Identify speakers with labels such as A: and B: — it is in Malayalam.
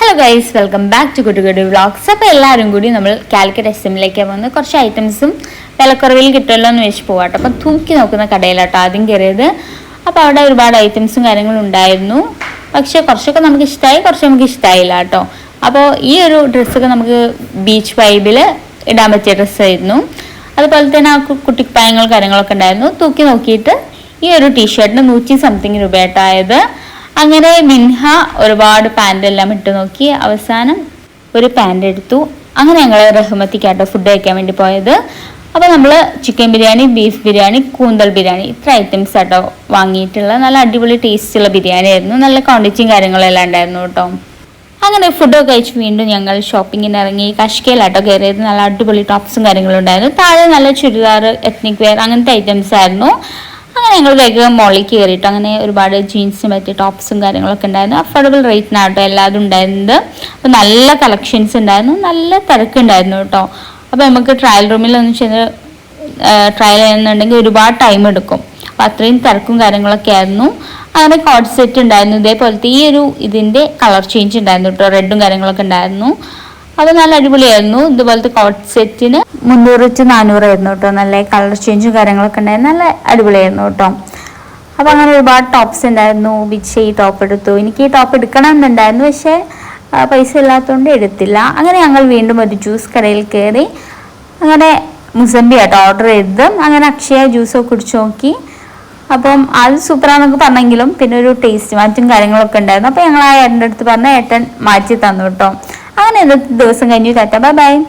A: Hello guys, welcome back to Kutti vlogs. അപ്പോൾ എല്ലാവരും കൂടി നമ്മൾ കാലിക്കറ്റ് SM-ലേക്ക് വന്ന് കുറച്ച് ഐറ്റംസും വിലക്കുറവിൽ കിട്ടുമല്ലോ എന്ന് വെച്ച് പോകാട്ടോ. അപ്പം തൂക്കി നോക്കുന്ന കടയിലാട്ടോ ആദ്യം കയറിയത്. അപ്പോൾ അവിടെ ഒരുപാട് ഐറ്റംസും കാര്യങ്ങളും ഉണ്ടായിരുന്നു. പക്ഷേ കുറച്ചൊക്കെ നമുക്ക് ഇഷ്ടമായി, കുറച്ച് നമുക്ക് ഇഷ്ടമായില്ല കേട്ടോ. അപ്പോൾ ഈ ഒരു ഡ്രസ്സൊക്കെ നമുക്ക് ബീച്ച് വൈബിൽ ഇടാൻ പറ്റിയ ഡ്രസ്സായിരുന്നു. അതുപോലെ തന്നെ ആ കുട്ടിപ്പായങ്ങൾ കാര്യങ്ങളൊക്കെ ഉണ്ടായിരുന്നു. തൂക്കി നോക്കിയിട്ട് ഈ ഒരു ടീഷർട്ടിന് 100 സംതിങ് രൂപയായിട്ടായത്. അങ്ങനെ മിൻഹ ഒരുപാട് പാൻ്റ് എല്ലാം ഇട്ട് നോക്കി. അവസാനം ഒരു പാൻ്റ് എടുത്തു. അങ്ങനെ ഞങ്ങൾ റഹ്മത്തിക്കാട്ടോ ഫുഡ് കഴിക്കാൻ വേണ്ടി പോയത്. അപ്പോൾ നമ്മൾ ചിക്കൻ ബിരിയാണി, ബീഫ് ബിരിയാണി, കൂന്തൽ ബിരിയാണി ഇത്ര ഐറ്റംസ് ആട്ടോ വാങ്ങിയിട്ടുള്ള. നല്ല അടിപൊളി ടേസ്റ്റുള്ള ബിരിയാണി ആയിരുന്നു. നല്ല ക്വാണ്ടിറ്റിയും കാര്യങ്ങളെല്ലാം ഉണ്ടായിരുന്നു കേട്ടോ. അങ്ങനെ ഫുഡൊക്കെ കഴിച്ച് വീണ്ടും ഞങ്ങൾ ഷോപ്പിങ്ങിന് ഇറങ്ങി. കഷ്കയിലാട്ടോ കയറിയത്. നല്ല അടിപൊളി ടോപ്സും കാര്യങ്ങളും ഉണ്ടായിരുന്നു. താഴെ നല്ല ചുരിദാർ, എത്നിക് വെയർ അങ്ങനത്തെ ഐറ്റംസ് ആയിരുന്നു. അങ്ങനെ ഞങ്ങൾ വേഗം മോളിൽ കയറിയിട്ടു. അങ്ങനെ ഒരുപാട് ജീൻസിന് പറ്റിയ ടോപ്സും കാര്യങ്ങളൊക്കെ ഉണ്ടായിരുന്നു. അഫോർഡബിൾ റേറ്റിനാട്ടോ എല്ലാതും ഉണ്ടായിരുന്നത്. അപ്പോൾ നല്ല കളക്ഷൻസ് ഉണ്ടായിരുന്നു, നല്ല തിരക്കുണ്ടായിരുന്നു കേട്ടോ. അപ്പോൾ നമുക്ക് ട്രയൽ റൂമിലൊന്നും ചെന്ന് ട്രയൽ ചെയ്യുന്നുണ്ടെങ്കിൽ ഒരുപാട് ടൈം എടുക്കും. അപ്പോൾ അത്രയും തിരക്കും കാര്യങ്ങളൊക്കെ ആയിരുന്നു. അങ്ങനെ കോഡ് സെറ്റ് ഉണ്ടായിരുന്നു. ഇതേപോലത്തെ ഈ ഒരു ഇതിൻ്റെ കളർ ചേഞ്ച് ഉണ്ടായിരുന്നു കേട്ടോ. റെഡും കാര്യങ്ങളൊക്കെ ഉണ്ടായിരുന്നു. അത് നല്ല അടിപൊളിയായിരുന്നു. ഇതുപോലത്തെ കോട്ട് സെറ്റിന് 300-400 ആയിരുന്നു കേട്ടോ. നല്ല കളർ ചേഞ്ചും കാര്യങ്ങളൊക്കെ ഉണ്ടായിരുന്നു. നല്ല അടിപൊളിയായിരുന്നു കേട്ടോ. അപ്പോൾ അങ്ങനെ ഒരുപാട് ടോപ്സ് ഉണ്ടായിരുന്നു. ബിച്ച് ഈ ടോപ്പ് എടുത്തു. എനിക്ക് ഈ ടോപ്പ് എടുക്കണം എന്നുണ്ടായിരുന്നു, പക്ഷേ പൈസ ഇല്ലാത്തതുകൊണ്ട് എടുത്തില്ല. അങ്ങനെ ഞങ്ങൾ വീണ്ടും ഒരു ജ്യൂസ് കടയിൽ കയറി. അങ്ങനെ മുസംബി ആട്ടോ ഓർഡർ ചെയ്തത്. അങ്ങനെ അക്ഷയ ജ്യൂസൊക്കെ കുടിച്ചു നോക്കി. അപ്പം അത് സൂപ്പറാന്നൊക്കെ പറഞ്ഞെങ്കിലും പിന്നെ ഒരു ടേസ്റ്റ് മാറ്റും കാര്യങ്ങളൊക്കെ ഉണ്ടായിരുന്നു. അപ്പോൾ ഞങ്ങൾ ആ ഏട്ടൻ്റെ അടുത്ത് പറഞ്ഞ ഏട്ടൻ മാറ്റി തന്നു കേട്ടോ. അങ്ങനെ ഇന്നത്തെ ദിവസം കഴിഞ്ഞു. Tata, bye bye.